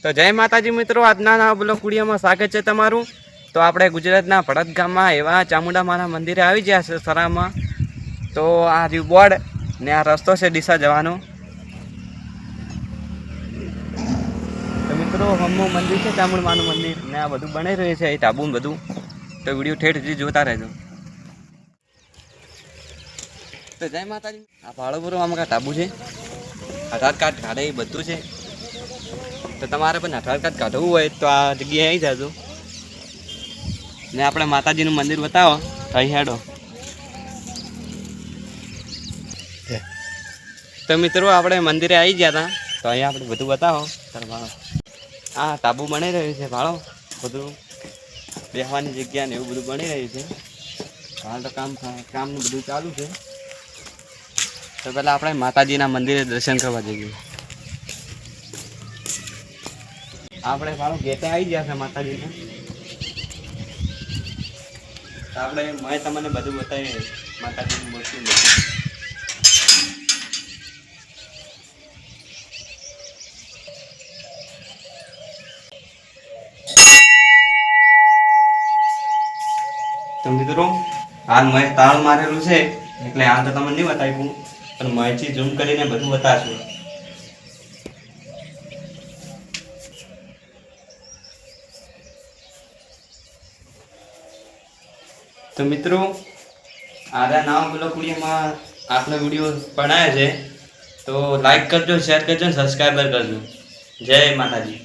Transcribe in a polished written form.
તો જય માતાજી મિત્રો, આજના નવા બ્લોગ વિડીયોમાં સ્વાગત છે તમારું। તો આપણે ગુજરાતના ભડત ગામમાં એવા ચામુંડા માના મંદિરે આવી ગયા છે સરામાં। તો આ રહ્યું બોર્ડ ને આ રસ્તો છે ડીસા જવાનો। તો મિત્રો હમનું મંદિર છે ચામુંડા માનું મંદિર ને આ બધું બની રહ્યું છે, એ ઢાબુ બધું। તો વિડીયો ઠેઠ સુધી જોતા રહેજો। તો જય માતાજી, આ ભાડોપુરો આમાં ઢાબુ છે, આધાર કાર્ડ કાઢે એ બધું છે। તો તમારે પણ આધાર કાર્ડ કાઢવું હોય તો આ જગ્યાએ આવી જાજો ને આપણે માતાજીનું મંદિર બતાવો અહીં હેડો। તો મિત્રો આપણે મંદિરે આવી ગયા હતા, તો અહીંયા આપણે બધું બતાવો। આ ટાબુ બની રહ્યું છે, ભાડો બધું બેસવાની જગ્યા ને એવું બધું બની રહ્યું છે। હાલ તો કામનું બધું ચાલુ છે। તો પહેલાં આપણે માતાજીના મંદિરે દર્શન કરવા જઈએ। આપણે ભાડો ગેટે આવી ગયા છે માતાજીને। આપણે મેં તમને બધું બતાવીએ માતાજીની મૂર્તિ બધું। તો મિત્રો હાલ મેં તાળ મારેલું છે એટલે હાલ તો તમને નહીં બતાવ્યું, પણ મેંથી ઝૂમ કરીને બધું બતાવશું। તો મિત્રો આના નવા બ્લોગ વિડીયોમાં આપનો વિડીયો બનાવ્યો છે, તો લાઈક કરજો, શેર કરજો, સબસ્ક્રાઈબર કરજો। જય માતાજી।